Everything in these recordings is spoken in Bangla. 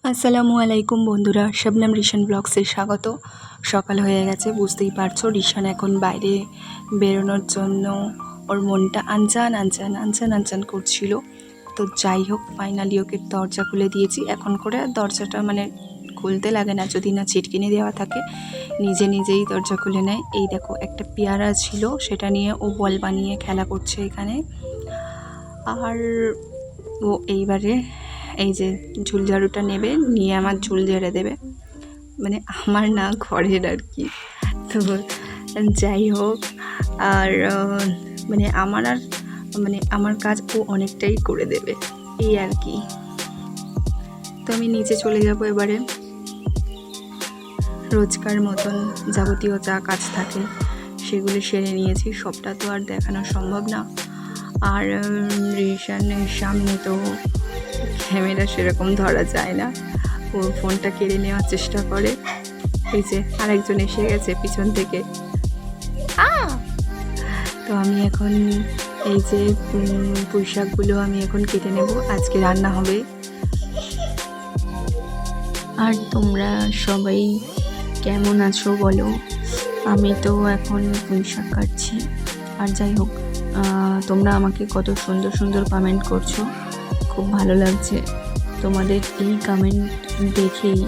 আসসালামু আলাইকুম বন্ধুরা, শবনম রিশান ব্লগসে স্বাগত। সকাল হয়ে গেছে, বুঝতেই পারছো। রিশান এখন বাইরে বেরোনোর জন্য ওর মনটা আনচান আনচান আনচান আনচান করছিল। তো যাই হোক, ফাইনালি ওকে দরজা খুলে দিয়েছি। এখন করে দরজাটা খুলতে লাগে না, যদি না ছিটকিনি দেওয়া থাকে, নিজে নিজেই দরজা খুলে নেয়। এই দেখো, একটা পেয়ারা ছিল, সেটা নিয়ে ও বল বানিয়ে খেলা করছে এখানে। আর ও এইবারে এই যে ঝুলঝাড়ুটা নেবে, নিয়ে আমার ঝুল ঝেড়ে দেবে, আমার না, ঘরের আর কি। তো যাই হোক, আর আমার কাজ ও অনেকটাই করে দেবে, এই আর কি। তো আমি নিচে চলে যাব এবারে। রোজকার মতন যাবতীয় যা কাজ থাকে সেগুলি সেরে নিয়েছি। সবটা তো আর দেখানো সম্ভব না। আর রিশানের সামনে তো ক্যামেরা সেরকম ধরা যায় না, ওর ফোনটা কেড়ে নেওয়ার চেষ্টা করে। এই যে আরেকজন এসে গেছে পিছন থেকে। তো আমি এখন এই যে পুঁই শাকগুলো আমি এখন কেটে নেব, আজকে রান্না হবে। আর তোমরা সবাই কেমন আছো বলো? আমি তো এখন পুঁই শাক কাটছি। আর যাই হোক, তোমরা আমাকে কত সুন্দর সুন্দর কমেন্ট করছো, খুব ভালো লাগছে। তোমাদের এই কমেন্ট দেখেই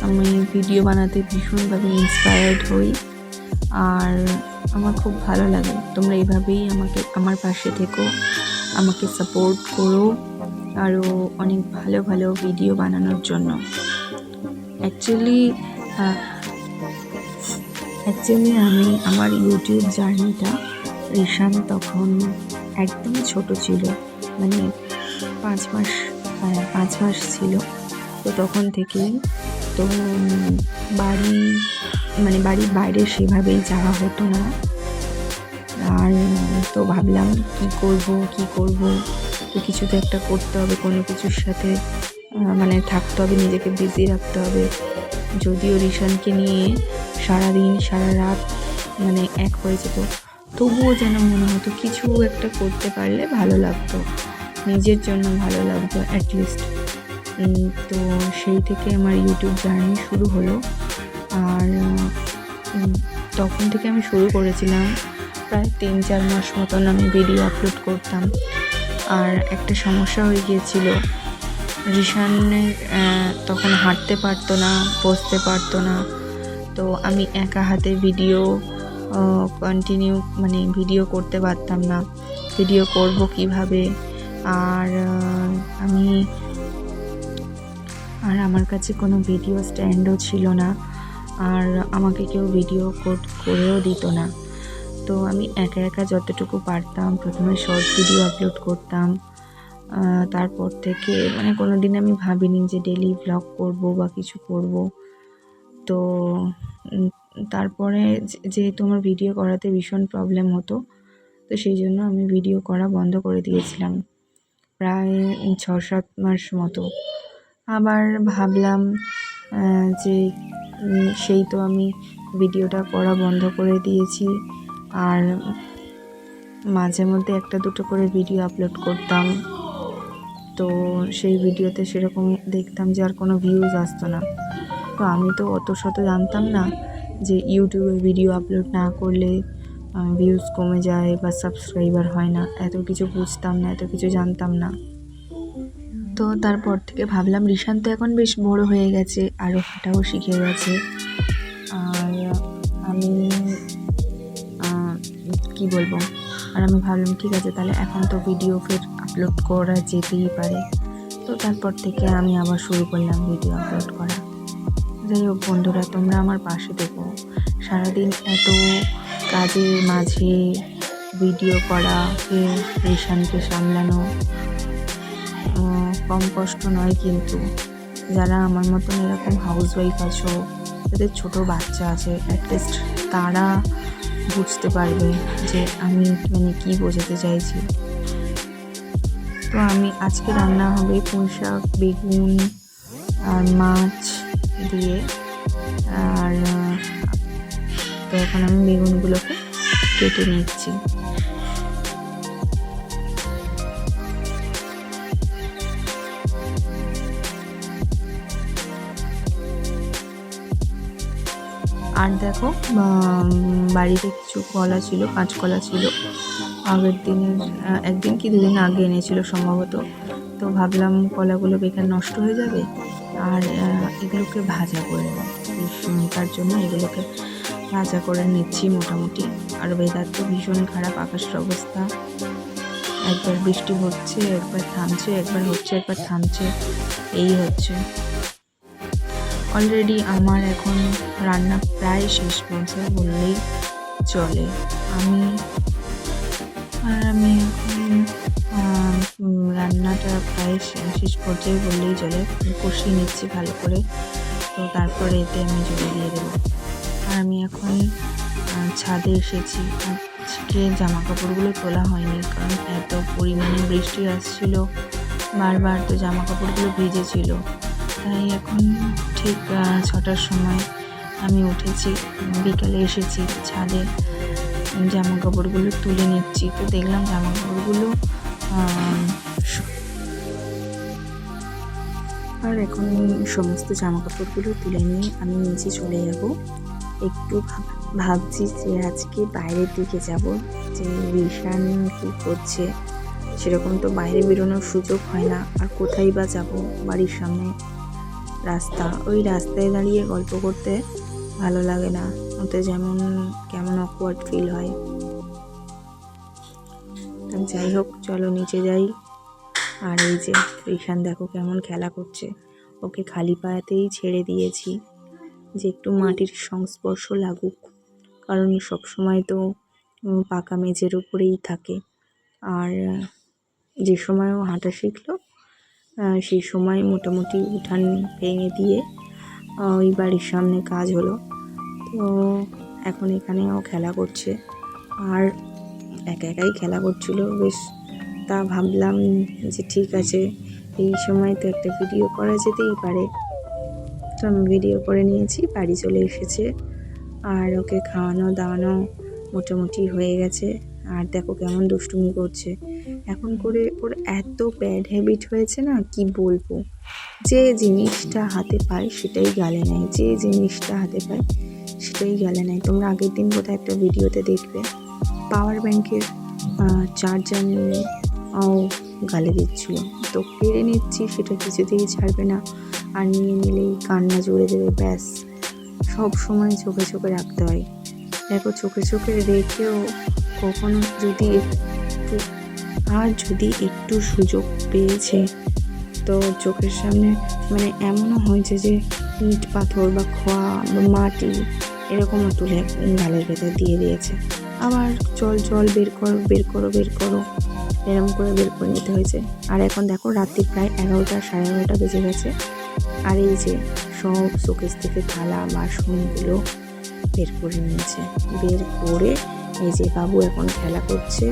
আমি ভিডিও বানাতে ভীষণভাবে ইন্সপায়ার্ড হই। আর আমার খুব ভালো লাগে, তোমরা এইভাবেই আমার পাশে থেকো, আমাকে সাপোর্ট করো আরও অনেক ভালো ভালো ভিডিও বানানোর জন্য। অ্যাকচুয়ালি আমি আমার ইউটিউব জার্নিটা, রিশান তখন একদমই ছোট ছিল, 5 মাস ছিল। তো তখন থেকেই তো বাড়ির বাইরে সেভাবেই যাওয়া হতো না। আর তো ভাবলাম কি করব, তো কিছু তো একটা করতে হবে, কোনো কিছুর সাথে থাকতে হবে, নিজেকে বিজি রাখতে হবে। যদিও রিশানকে নিয়ে সারাদিন সারা রাত এক হয়ে যেত, তবুও যেন মনে হতো কিছু একটা করতে পারলে ভালো লাগতো, নিজের জন্য ভালো লাগতো অ্যাটলিস্ট। তো সেই থেকে আমার ইউটিউব জার্নি শুরু হলো। আর তখন থেকে আমি শুরু করেছিলাম, প্রায় 3-4 মাস মতন আমি ভিডিও আপলোড করতাম। আর একটা সমস্যা হয়ে গিয়েছিল, রিশানের তখন হাঁটতে পারতো না, বসতে পারতো না। তো আমি একা হাতে ভিডিও কন্টিনিউ ভিডিও করতে পারতাম না, ভিডিও করব কিভাবে। আর আমার কাছে কোনো ভিডিও স্ট্যান্ডও ছিল না, আর আমাকে কেউ ভিডিও করেও দিত না। তো আমি একা যতটুকু পারতাম প্রথমে শর্ট ভিডিও আপলোড করতাম। তারপর থেকে কোনো দিন আমি ভাবিনি যে ডেলি ব্লগ করব বা কিছু করব। তো তারপরে যেহেতু আমার ভিডিও করাতে ভীষণ প্রবলেম হতো, তো সেই জন্য আমি ভিডিও করা বন্ধ করে দিয়েছিলাম প্রায় 6-7 মাস মতো। আবার ভাবলাম যে সেই তো আমি ভিডিওটা করা বন্ধ করে দিয়েছি, আর মাঝে মধ্যে 1-2 করে ভিডিও আপলোড করতাম। তো সেই ভিডিওতে সেরকম দেখতাম যে আর কোনো ভিউজ আসতো না। তো আমি তো অত শত জানতাম না যে ইউটিউবে ভিডিও আপলোড না করলে ভিউজ কমে যায় বা সাবস্ক্রাইবার হয় না, এত কিছু বুঝতাম না, এত কিছু জানতাম না। তো তারপর থেকে ভাবলাম, রিশান তো এখন বেশ বড় হয়ে গেছে, আরও হাঁটাও শিখে গেছে। আর আমি কি বলবো, আর আমি ভাবলাম ঠিক আছে, তাহলে এখন তো ভিডিও ফের আপলোড করা যেতেই পারে। তো তারপর থেকে আমি আবার শুরু করলাম ভিডিও আপলোড করা। যাই হোক বন্ধুরা, তোমরা আমার পাশে থেকো। সারাদিন এত কাজের মাঝে ভিডিও করা, ফের রিশানকে সামলানো কম কষ্ট নয়। কিন্তু যারা আমার মতন এরকম হাউসওয়াইফ আছো, যাদের ছোট বাচ্চা আছে, অ্যাটলিস্ট তারা বুঝতে পারবে যে আমি কি বোঝাতে চাইছি। তো আমি আজকে রান্না হবে পুঁই শাক, বেগুন আর মাছ দিয়ে। আর তো এখন আমি বেগুনগুলোকে কেটে নিচ্ছি। আর দেখো বাড়িতে কিছু কলা ছিল, কাঁচকলা ছিল, আগের দিনের একদিন কি দুদিন আগে এনেছিল সম্ভবত। তো ভাবলাম কলাগুলো বেকার নষ্ট হয়ে যাবে, আর এগুলোকে ভাজা করে নেব। তার জন্য এগুলোকে ভাজা করে নিচ্ছি মোটামুটি। আর ওয়েদার তো ভীষণ খারাপ, আকাশের অবস্থা একবার বৃষ্টি হচ্ছে, একবার থামছে, একবার হচ্ছে, একবার থামছে, এই হচ্ছে। অলরেডি আমার এখন রান্না প্রায় শেষ পর্যায়ে বললেই চলে। আমি এখন রান্নাটা প্রায় শেষ পর্যায়ে বললেই চলে, কষিয়ে নিচ্ছি ভালো করে। তো তারপরে এতে আমি জল দিয়ে দেবো। আর আমি এখন ছাদে এসেছি। আজকে জামা কাপড়গুলো তোলা হয়নি, কারণ এত পরিমাণে বৃষ্টি আসছিল বারবার, তো জামা কাপড়গুলো ভিজেছিল। তাই এখন ঠিক 6টার সময় আমি উঠেছি, বিকালে এসেছি ছাদে, জামা কাপড়গুলো তুলে নিচ্ছি। তো দেখলাম জামা কাপড়গুলো আর এখন সমস্ত জামা কাপড়গুলো তুলে নিয়ে আমি নিচে চলে যাব। একটু ভাবছি যে আজকে বাইরের দিকে যাব, যে রিশান কী করছে। সেরকম তো বাইরে বেরোনোর সুযোগ হয় না, আর কোথায় বা যাব। বাড়ির সামনে রাস্তা, ওই রাস্তায় দাঁড়িয়ে গল্প করতে ভালো লাগে না, ওতে যেমন কেমন অকওয়ার্ড ফিল হয়। যাই হোক, চলো নিচে যাই। আর এই যে রিশান দেখো কেমন খেলা করছে, ওকে খালি পায়েতেই ছেড়ে দিয়েছি যে একটু মাটির সংস্পর্শ লাগুক, কারণ সবসময় তো পাকা মেঝের উপরেই থাকে। আর যে সময়ও হাঁটা শিখলো সেই সময় মোটামুটি উঠান ভেঙে দিয়ে ওই বাড়ির সামনে কাজ হলো, তো এখন এখানেও খেলা করছে। আর একা একাই খেলা করছিল বেশ, তা ভাবলাম যে ঠিক আছে, এই সময় তো একটা ভিডিও করা যেতেই পারে। তো আমি ভিডিও করে নিয়েছি, বাড়ি চলে এসেছে। আর ওকে খাওয়ানো দাওয়ানো মোটামুটি হয়ে গেছে। আর দেখো কেমন দুষ্টুমি করছে এখন করে। ওর এত ব্যাড হ্যাবিট হয়েছে না, কি বলবো। যে জিনিসটা হাতে পায় সেটাই গালে নেয়, যে জিনিসটা হাতে পায় সেটাই গালে নেয়। তোমরা আগের দিন বোধহয় একটা ভিডিওতে দেখবে, পাওয়ার ব্যাংকের চার্জার নিয়ে গালে দিচ্ছিল। তো কেড়ে নিচ্ছি, সেটা কিছুতেই ছাড়বে না, আর নিয়ে নিলেই কান্না জুড়ে দেবে, ব্যাস। সব সময় চোখে চোখে রাখতে হয়। দেখো চোখে চোখে রেখেও কখনো যদি একটু সুযোগ পেয়েছে, তো চোখের সামনে মানে এমনও হয়েছে যে ইট পাথর বা খোয়া বা মাটি এরকমও তুলে গালের ভেতর দিয়ে দিয়েছে। আবার জল বের করো এরকম করে বের করে নিতে হয়েছে। আর এখন দেখো রাত্রি প্রায় 11টা, 11:30 বেজে গেছে। আর এই যে সব শোকেস থেকে থালা বাসনগুলো বের করে নিয়েছে। বের করে এই যে বাবু এখন খেলা করছে,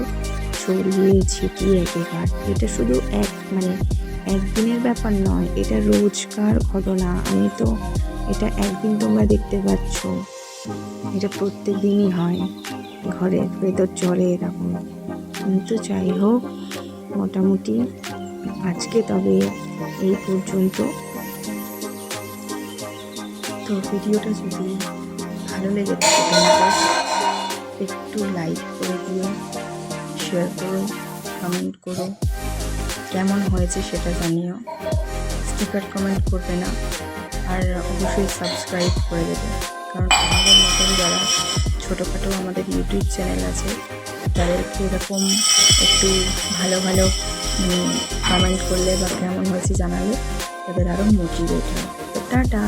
ছড়িয়ে ছিটিয়ে একেকার। এটা শুধু একদিনের ব্যাপার নয়, এটা রোজকার ঘটনা। এটা একদিন তোমরা দেখতে পাচ্ছ, এটা প্রত্যেক দিনই হয়, ঘরের ভেতর চলে এরকম। কিন্তু যাই হোক, মোটামুটি আজকে তবে এই পর্যন্ত। তো ভিডিওটা যদি ভালো লেগে থাকে তোমাদের, একটু লাইক করে দিও, শেয়ার করো, কমেন্ট করো, কেমন হয়েছে সেটা জানিও। স্টিকার কমেন্ট করবে না, আর অবশ্যই সাবস্ক্রাইব করে দেবে, কারণ আমাদের মতন যারা ছোটোখাটো আমাদের ইউটিউব চ্যানেল আছে, তাদেরকে এরকম একটু ভালো ভালো কমেন্ট করলে বা কেমন হয়েছে জানালে তাদের আরও মোটিভেট হয়। তো টাটা।